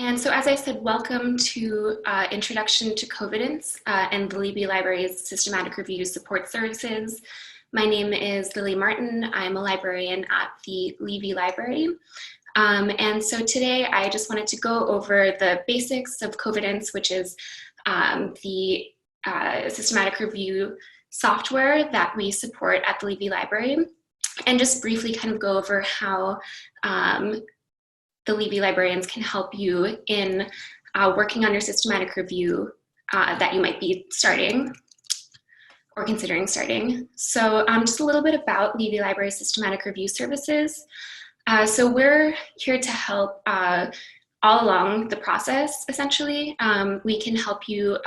And so, as I said, welcome to Introduction to Covidence and the Levy Library's Systematic Review Support Services. My name is Lily Martin. I'm a librarian at the Levy Library. And so today I just wanted to go over the basics of Covidence, which is the systematic review software that we support at the Levy Library, and just briefly kind of go over how the Levy librarians can help you in working on your systematic review that you might be starting or considering starting. So just a little bit about Levy Library Systematic Review Services. So we're here to help all along the process, essentially. We can help you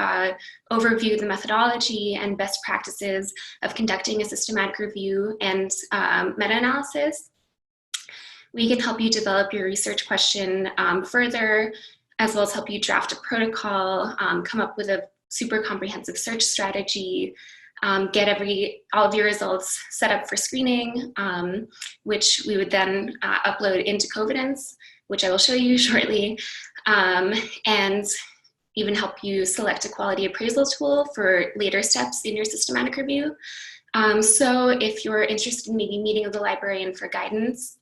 overview the methodology and best practices of conducting a systematic review and meta-analysis. We can help you develop your research question further, as well as help you draft a protocol, come up with a super comprehensive search strategy, get all of your results set up for screening, which we would then upload into Covidence, which I will show you shortly, and even help you select a quality appraisal tool for later steps in your systematic review. So if you're interested in maybe meeting with the librarian for guidance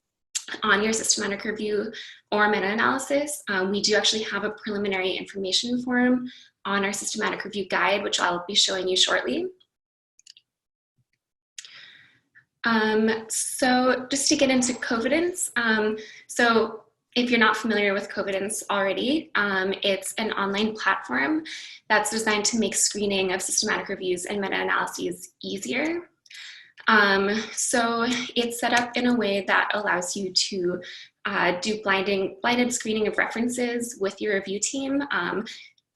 on your systematic review or meta-analysis, we do actually have a preliminary information form on our systematic review guide, which I'll be showing you shortly. So just to get into Covidence, so if you're not familiar with Covidence already, it's an online platform that's designed to make screening of systematic reviews and meta-analyses easier. So it's set up in a way that allows you to do blinded screening of references with your review team.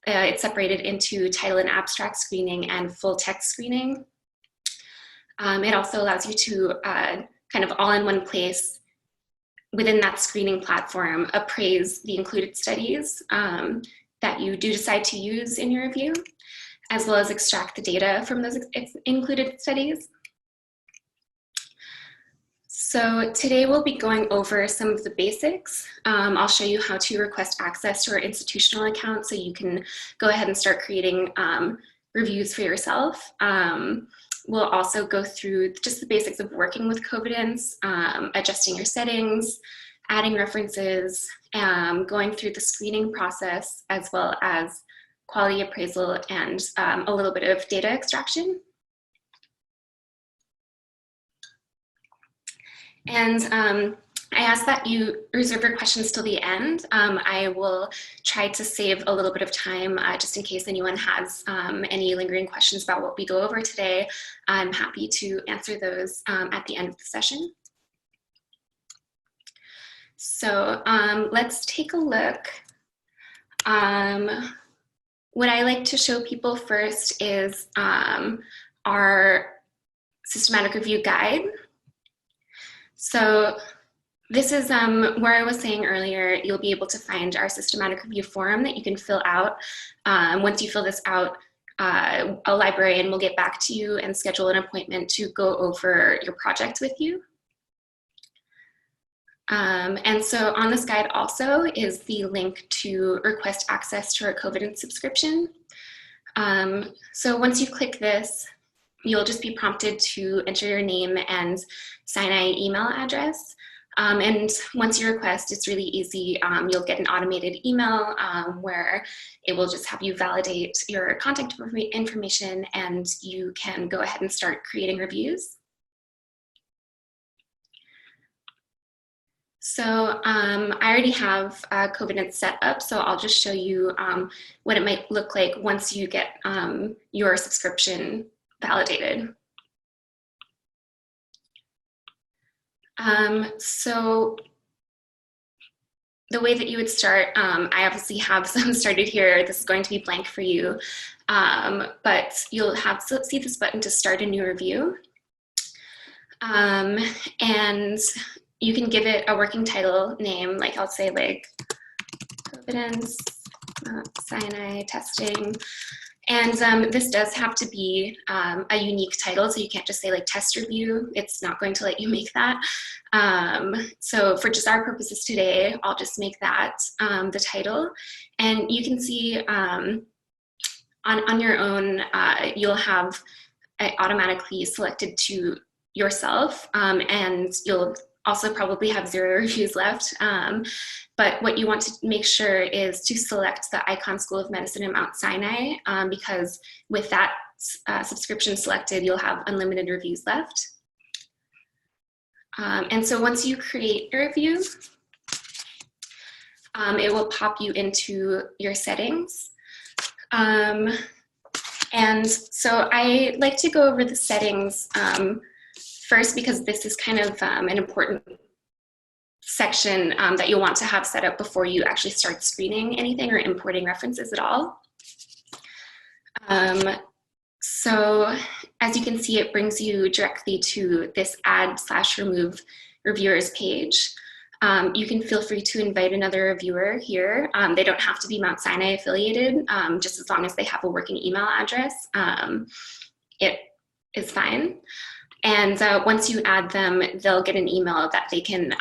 It's separated into title and abstract screening and full text screening. It also allows you to kind of all in one place within that screening platform appraise the included studies that you do decide to use in your review, as well as extract the data from those included studies. So today we'll be going over some of the basics. I'll show you how to request access to our institutional account so you can go ahead and start creating reviews for yourself. We'll also go through just the basics of working with Covidence, adjusting your settings, adding references, going through the screening process, as well as quality appraisal and a little bit of data extraction. And I ask that you reserve your questions till the end. I will try to save a little bit of time just in case anyone has any lingering questions about what we go over today. I'm happy to answer those at the end of the session. So let's take a look. What I like to show people first is our systematic review guide. So this is where I was saying earlier, you'll be able to find our systematic review form that you can fill out. Once you fill this out, a librarian will get back to you and schedule an appointment to go over your project with you. And so on this guide also is the link to request access to our Covidence subscription. So once you click this, you'll just be prompted to enter your name and sign-in email address. And once you request, it's really easy. You'll get an automated email where it will just have you validate your contact information, and you can go ahead and start creating reviews. So I already have Covidence set up, so I'll just show you what it might look like once you get your subscription validated. So the way that you would start, I obviously have some started here. This is going to be blank for you, but you'll have to see this button to start a new review. And you can give it a working title name, like I'll say like Covidence, Sinai testing. And this does have to be a unique title, so you can't just say like test review. It's not going to let you make that. So for just our purposes today, I'll just make that the title. And you can see on your own, you'll have it automatically selected to yourself, and you'll also probably have 0 reviews left. But what you want to make sure is to select the Icahn School of Medicine in Mount Sinai, because with that subscription selected, you'll have unlimited reviews left. And so once you create a review, it will pop you into your settings. And so I like to go over the settings first, because this is kind of an important section that you'll want to have set up before you actually start screening anything or importing references at all. So as you can see, it brings you directly to this add/remove reviewers page. You can feel free to invite another reviewer here. They don't have to be Mount Sinai affiliated, just as long as they have a working email address, it is fine. And once you add them, they'll get an email that they can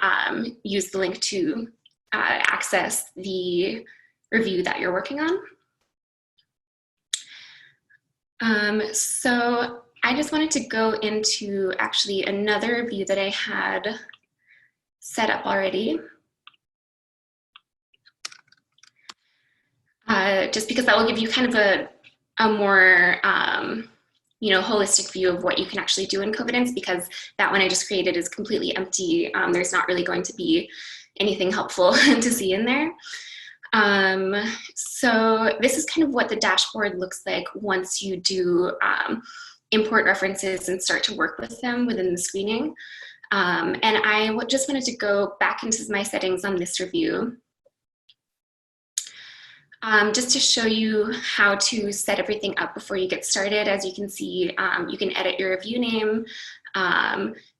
use the link to access the review that you're working on. So I just wanted to go into actually another review that I had set up already. Just because that will give you kind of a more holistic view of what you can actually do in Covidence, because that one I just created is completely empty. There's not really going to be anything helpful to see in there. So this is kind of what the dashboard looks like once you do import references and start to work with them within the screening. And I just wanted to go back into my settings on this review, just to show you how to set everything up before you get started. As you can see, you can edit your review name.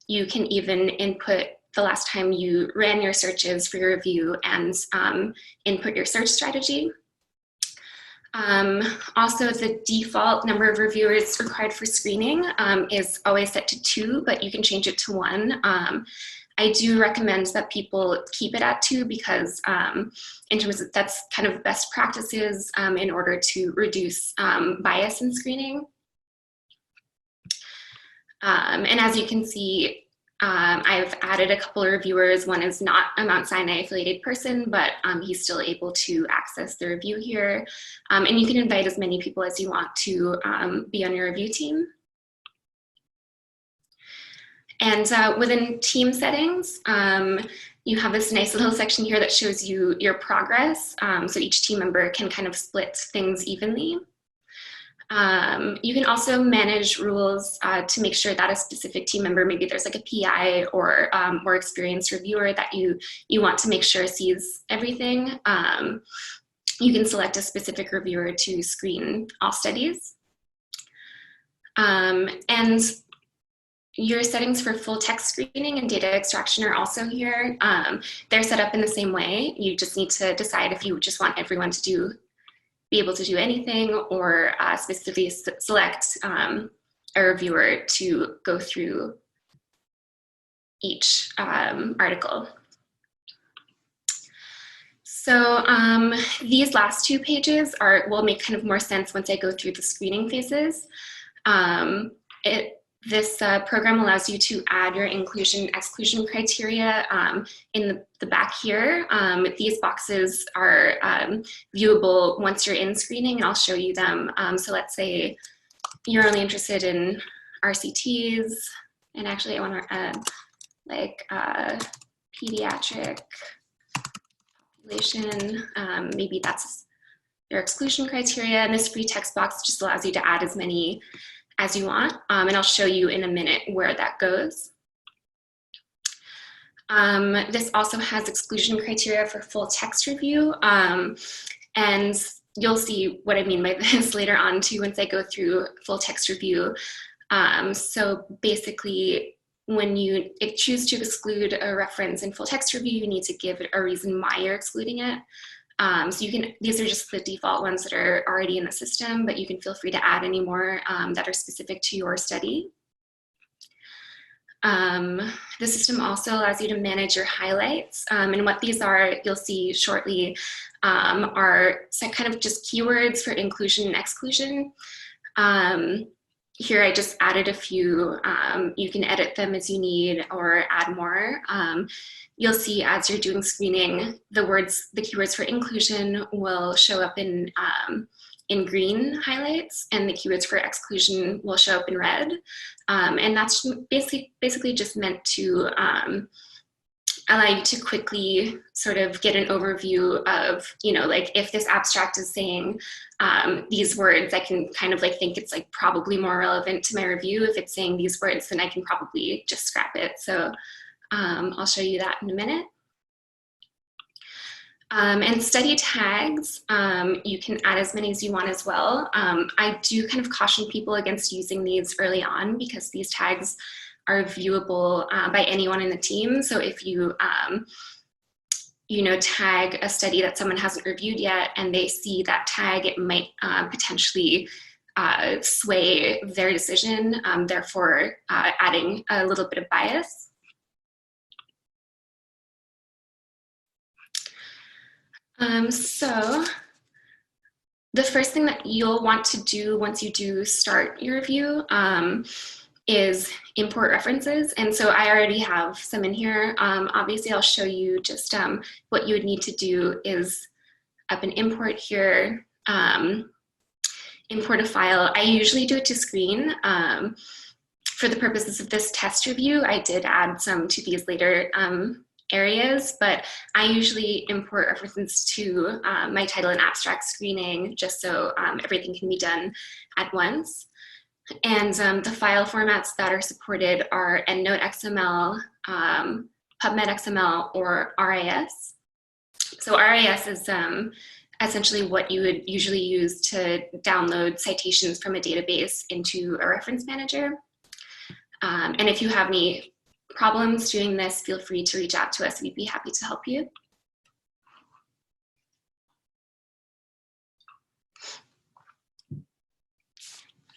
You can even input the last time you ran your searches for your review and input your search strategy. Also, the default number of reviewers required for screening is always set to 2, but you can change it to 1. I do recommend that people keep it at 2, because in terms of that's kind of best practices in order to reduce bias in screening. And as you can see, I've added a couple of reviewers. One is not a Mount Sinai affiliated person, but he's still able to access the review here. And you can invite as many people as you want to be on your review team. And within team settings, you have this nice little section here that shows you your progress. So each team member can kind of split things evenly. You can also manage rules to make sure that a specific team member, maybe there's like a PI or more experienced reviewer that you want to make sure sees everything. You can select a specific reviewer to screen all studies. And your settings for full text screening and data extraction are also here. They're set up in the same way. You just need to decide if you just want everyone to be able to do anything, or specifically select a reviewer to go through each article. So these last 2 pages will make kind of more sense once I go through the screening phases. This program allows you to add your inclusion-exclusion criteria in the back here. These boxes are viewable once you're in screening, and I'll show you them. So let's say you're only interested in RCTs, and actually I want to add like pediatric population. Maybe that's your exclusion criteria, and this free text box just allows you to add as many as you want, and I'll show you in a minute where that goes. This also has exclusion criteria for full text review, and you'll see what I mean by this later on too once I go through full text review. So basically, when you choose to exclude a reference in full text review, you need to give a reason why you're excluding it. So these are just the default ones that are already in the system, but you can feel free to add any more that are specific to your study. The system also allows you to manage your highlights, and what these are, you'll see shortly, are kind of just keywords for inclusion and exclusion. Here I just added a few. You can edit them as you need or add more. You'll see as you're doing screening, the keywords for inclusion will show up in green highlights, and the keywords for exclusion will show up in red. And that's basically just meant to allow you to quickly sort of get an overview of, like if this abstract is saying these words, I can kind of like think it's like probably more relevant to my review. If it's saying these words, then I can probably just scrap it. So I'll show you that in a minute. And study tags, you can add as many as you want as well. I do kind of caution people against using these early on because these tags are viewable by anyone in the team. So if you, tag a study that someone hasn't reviewed yet and they see that tag, it might potentially sway their decision, therefore adding a little bit of bias. So the first thing that you'll want to do once you do start your review is import references. And so I already have some in here. Obviously, I'll show you just what you would need to do is up an import here, import a file. I usually do it to screen. For the purposes of this test review, I did add some to these later areas, but I usually import references to my title and abstract screening just so everything can be done at once. And the file formats that are supported are EndNote XML, PubMed XML, or RIS. So RIS is essentially what you would usually use to download citations from a database into a reference manager. And if you have any problems doing this, feel free to reach out to us. We'd be happy to help you.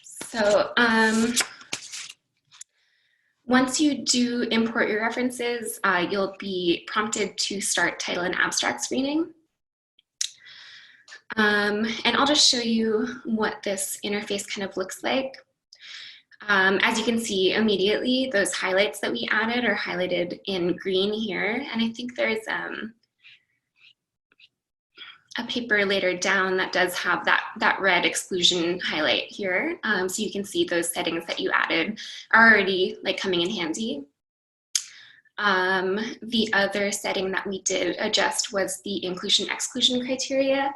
So once you do import your references, you'll be prompted to start title and abstract screening. And I'll just show you what this interface kind of looks like. As you can see immediately, those highlights that we added are highlighted in green here. And I think there's a paper later down that does have that red exclusion highlight here. So you can see those settings that you added are already like coming in handy. The other setting that we did adjust was the inclusion-exclusion criteria,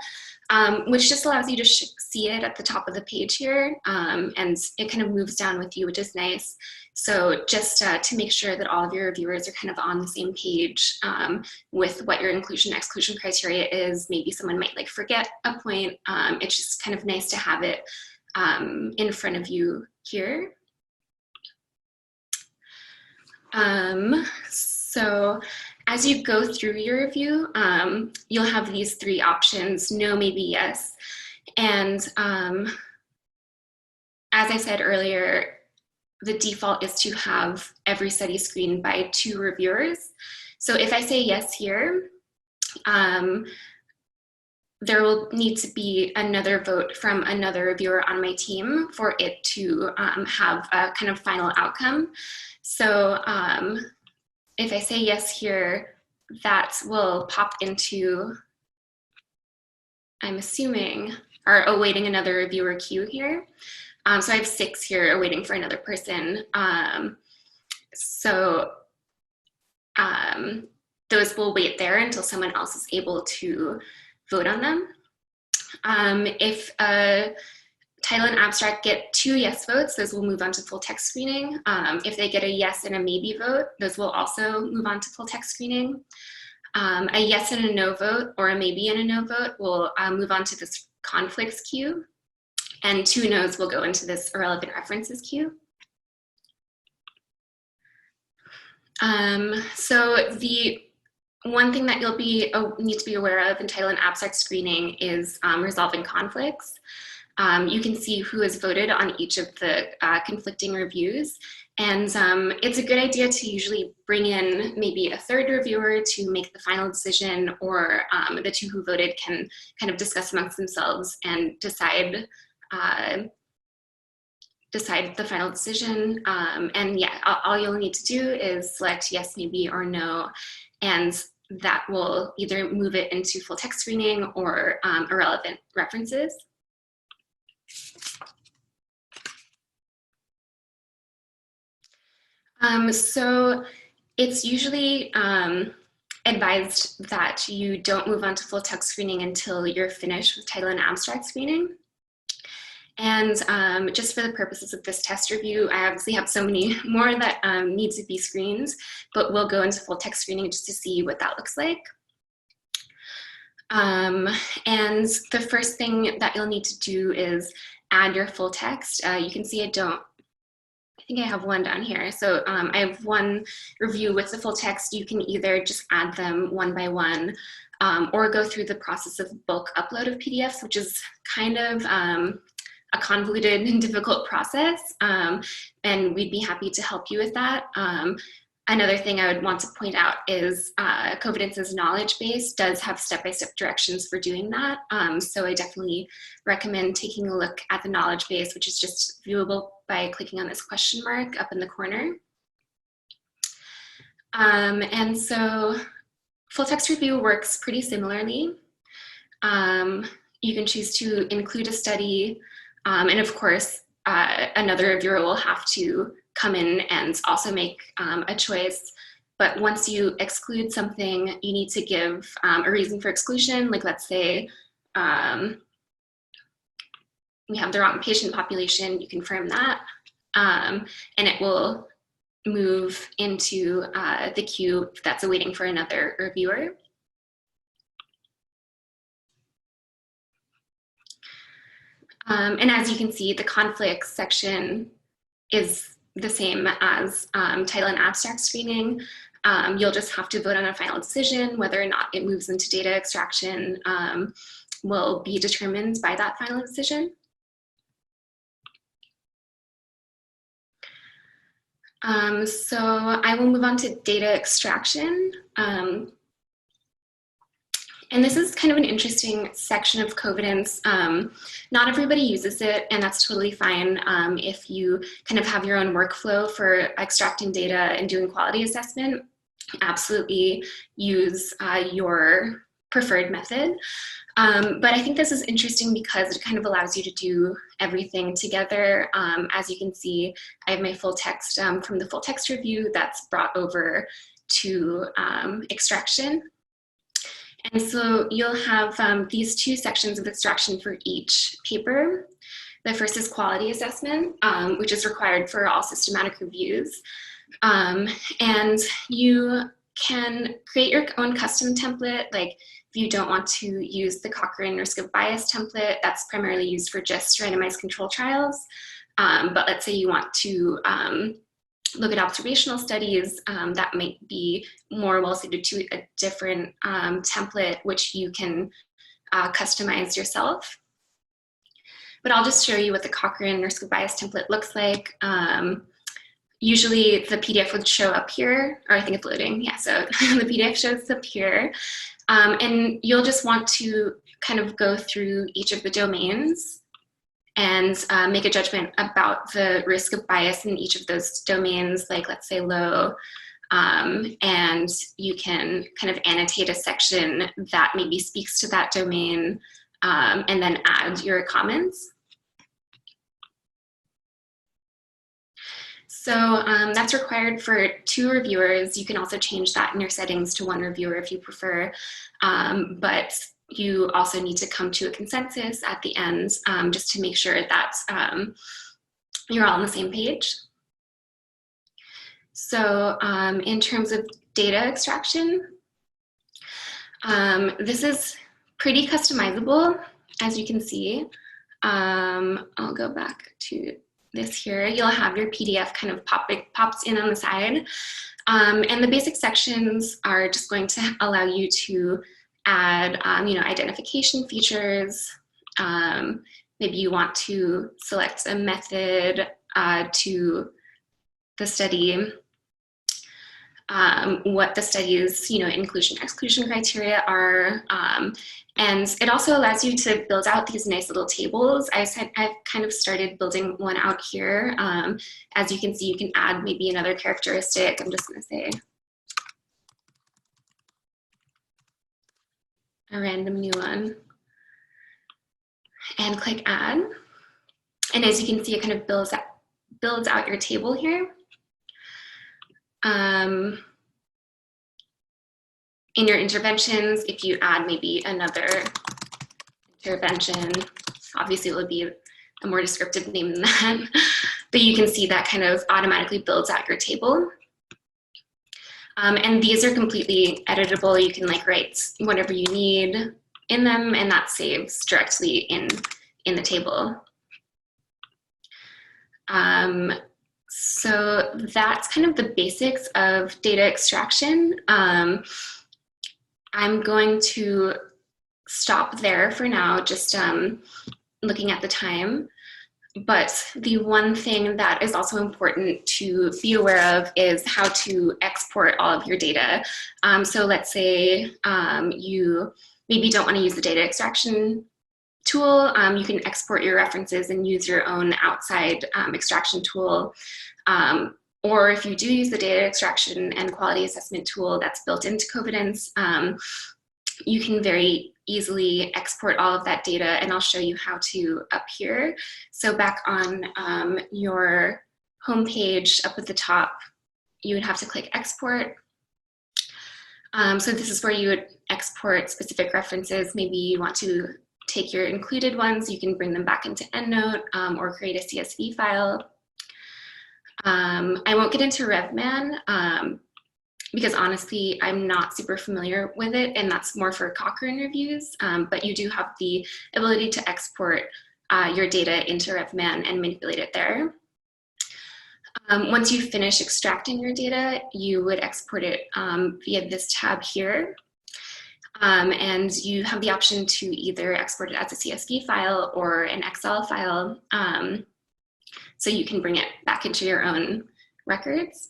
which just allows you to see it at the top of the page here, and it kind of moves down with you, which is nice. So just to make sure that all of your reviewers are kind of on the same page with what your inclusion-exclusion criteria is. Maybe someone might like forget a point. It's just kind of nice to have it in front of you here. So as you go through your review, you'll have these three options: no, maybe, yes. And as I said earlier, the default is to have every study screened by 2 reviewers. So if I say yes here, there will need to be another vote from another reviewer on my team for it to have a kind of final outcome. So if I say yes here, that will pop into, I'm assuming, or awaiting another reviewer queue here. So I have 6 here awaiting for another person. Those will wait there until someone else is able to vote on them. If a title and abstract get 2 yes votes, those will move on to full text screening. If they get a yes and a maybe vote, those will also move on to full text screening. A yes and a no vote, or a maybe and a no vote, will move on to this conflicts queue, and 2 no's will go into this irrelevant references queue. So the One thing that you'll need to be aware of in title and abstract screening is resolving conflicts. You can see who has voted on each of the conflicting reviews. And it's a good idea to usually bring in maybe a third reviewer to make the final decision, or the two who voted can kind of discuss amongst themselves and decide the final decision. And yeah, all you'll need to do is select yes, maybe, or no. And that will either move it into full text screening or irrelevant references. So it's usually advised that you don't move on to full text screening until you're finished with title and abstract screening. And just for the purposes of this test review, I obviously have so many more that need to be screened, but we'll go into full text screening just to see what that looks like. And the first thing that you'll need to do is add your full text. You can see I think I have one down here. So I have one review with the full text. You can either just add them one by one, or go through the process of bulk upload of PDFs, which is kind of a convoluted and difficult process, and we'd be happy to help you with that. Another thing I would want to point out is Covidence's knowledge base does have step-by-step directions for doing that. So I definitely recommend taking a look at the knowledge base, which is just viewable by clicking on this question mark up in the corner. And so full text review works pretty similarly. You can choose to include a study, and of course, another reviewer will have to come in and also make a choice. But once you exclude something, you need to give a reason for exclusion. Like, let's say we have the wrong patient population, you confirm that, and it will move into the queue that's awaiting for another reviewer. And as you can see, the conflicts section is the same as title and abstract screening. You'll just have to vote on a final decision. Whether or not it moves into data extraction will be determined by that final decision. So I will move on to data extraction. And this is kind of an interesting section of Covidence. Not everybody uses it, and that's totally fine. If you kind of have your own workflow for extracting data and doing quality assessment, absolutely use your preferred method. But I think this is interesting because it kind of allows you to do everything together. As you can see, I have my full text from the full text review that's brought over to extraction. And so you'll have these two sections of extraction for each paper. The first is quality assessment, which is required for all systematic reviews. And you can create your own custom template. Like, if you don't want to use the Cochrane risk of bias template, that's primarily used for just randomized control trials. But let's say you want to look at observational studies, that might be more well suited to a different template, which you can customize yourself. But I'll just show you what the Cochrane risk of bias template looks like. Usually the PDF would show up here, or I think it's loading. Yeah, so the PDF shows up here. And you'll just want to kind of go through each of the domains and make a judgment about the risk of bias in each of those domains, like let's say low, and you can kind of annotate a section that maybe speaks to that domain, and then add your comments. So that's required for 2 reviewers. You can also change that in your settings to 1 reviewer if you prefer, but you also need to come to a consensus at the end, just to make sure that you're all on the same page. So in terms of data extraction, this is pretty customizable, as you can see. I'll go back to this here. You'll have your PDF kind of pops in on the side. And the basic sections are just going to allow you to add, identification features. Maybe you want to select a method to the study, what the study's, inclusion-exclusion criteria are. And it also allows you to build out these nice little tables. I've kind of started building one out here. As you can see, you can add maybe another characteristic. I'm just gonna say a random new one and click add. And as you can see, it kind of builds out your table here. In your interventions, if you add maybe another intervention, obviously it would be a more descriptive name than that, but you can see that kind of automatically builds out your table. And these are completely editable. You can write whatever you need in them, and that saves directly in the table. So that's kind of the basics of data extraction. I'm going to stop there for now, just looking at the time. But the one thing that is also important to be aware of is how to export all of your data. So let's say you maybe don't want to use the data extraction tool. You can export your references and use your own outside extraction tool. Or if you do use the data extraction and quality assessment tool that's built into Covidence, you can very easily export all of that data, and I'll show you how to up here. So back on your homepage up at the top, you would have to click export. So this is where you would export specific references. Maybe you want to take your included ones, you can bring them back into EndNote or create a CSV file. I won't get into RevMan because honestly, I'm not super familiar with it, and that's more for Cochrane reviews, but you do have the ability to export your data into RevMan and manipulate it there. Once you finish extracting your data, you would export it via this tab here. And you have the option to either export it as a CSV file or an Excel file. So you can bring it back into your own records.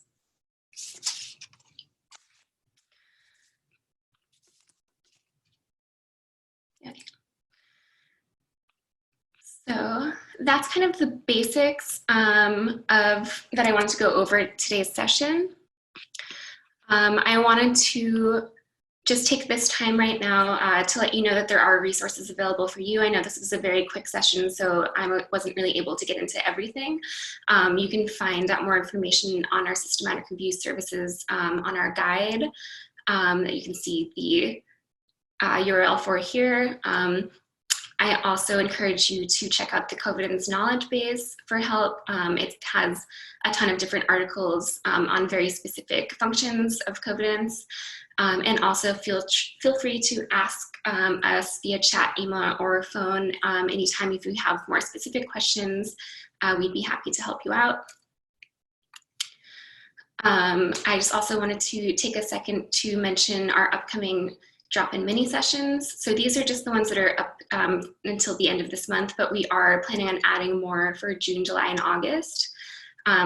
Okay. So that's kind of the basics that I wanted to go over today's session. I wanted to just take this time right now to let you know that there are resources available for you. I know this was a very quick session, so I wasn't really able to get into everything. You can find out more information on our systematic review services on our guide that you can see the URL for here. I also encourage you to check out the Covidence knowledge base for help. It has a ton of different articles on very specific functions of Covidence. And also feel free to ask us via chat, email, or phone anytime if you have more specific questions. We'd be happy to help you out. I just also wanted to take a second to mention our upcoming drop-in mini sessions. So these are just the ones that are up until the end of this month, but we are planning on adding more for June, July, and August.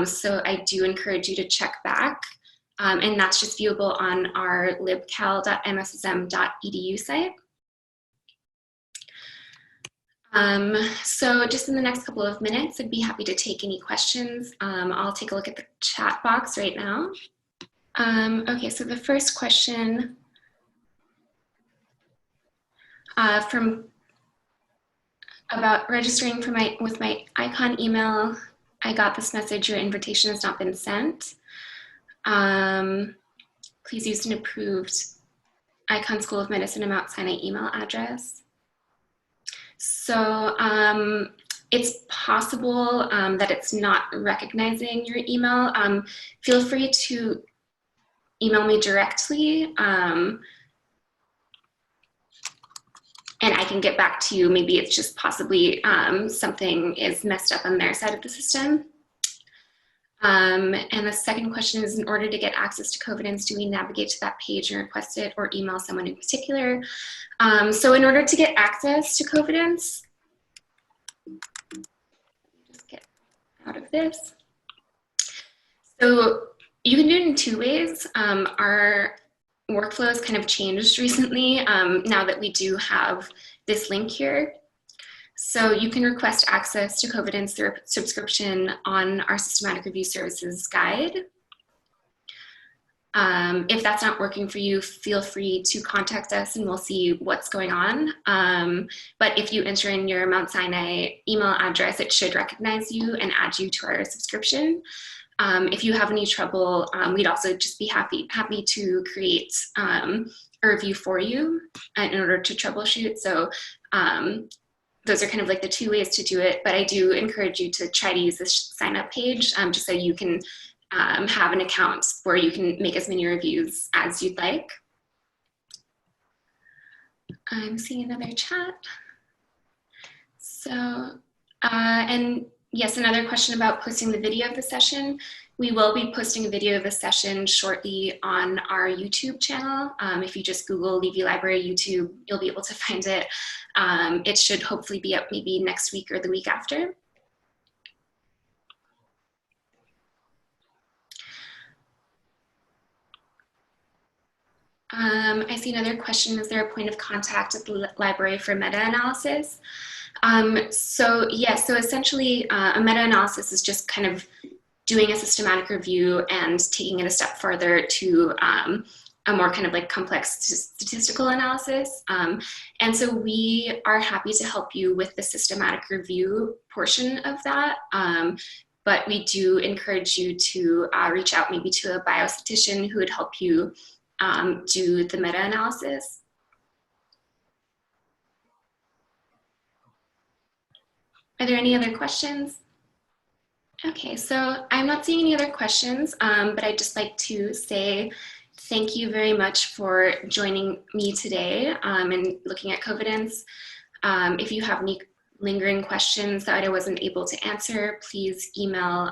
So I do encourage you to check back. And that's just viewable on our libcal.mssm.edu site. So just in the next couple of minutes, I'd be happy to take any questions. I'll take a look at the chat box right now. Okay, so the first question about registering for with my ICON email. I got this message, your invitation has not been sent. Please use an approved ICON School of Medicine and Mount Sinai email address. So it's possible that it's not recognizing your email. Feel free to email me directly and I can get back to you. Maybe it's just possibly something is messed up on their side of the system. And the second question is, in order to get access to Covidence, do we navigate to that page and request it or email someone in particular? So in order to get access to Covidence, just get out of this. So you can do it in two ways. Our workflow has kind of changed recently now that we do have this link here. So you can request access to Covidence through a subscription on our Systematic Review Services guide. If that's not working for you, feel free to contact us and we'll see what's going on. But if you enter in your Mount Sinai email address, it should recognize you and add you to our subscription. If you have any trouble, we'd also just be happy to create a review for you in order to troubleshoot. So those are kind of like the two ways to do it, but I do encourage you to try to use this sign up page just so you can have an account where you can make as many reviews as you'd like. I'm seeing another chat. So, and yes, another question about posting the video of the session. We will be posting a video of the session shortly on our YouTube channel. If you just Google Levy Library YouTube, you'll be able to find it. It should hopefully be up maybe next week or the week after. I see another question. Is there a point of contact at the library for meta-analysis? So yes, so essentially a meta-analysis is just kind of doing a systematic review and taking it a step further to a more kind of like complex statistical analysis. And so we are happy to help you with the systematic review portion of that. But we do encourage you to reach out maybe to a biostatistician who would help you do the meta-analysis. Are there any other questions? Okay, so I'm not seeing any other questions, but I'd just like to say thank you very much for joining me today and looking at Covidence. If you have any lingering questions that I wasn't able to answer, please email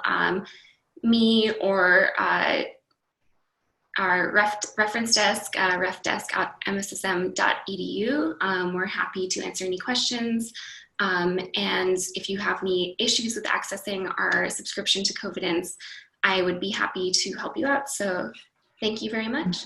me or our reference desk, refdesk@mssm.edu. We're happy to answer any questions. And if you have any issues with accessing our subscription to Covidence, I would be happy to help you out. So thank you very much.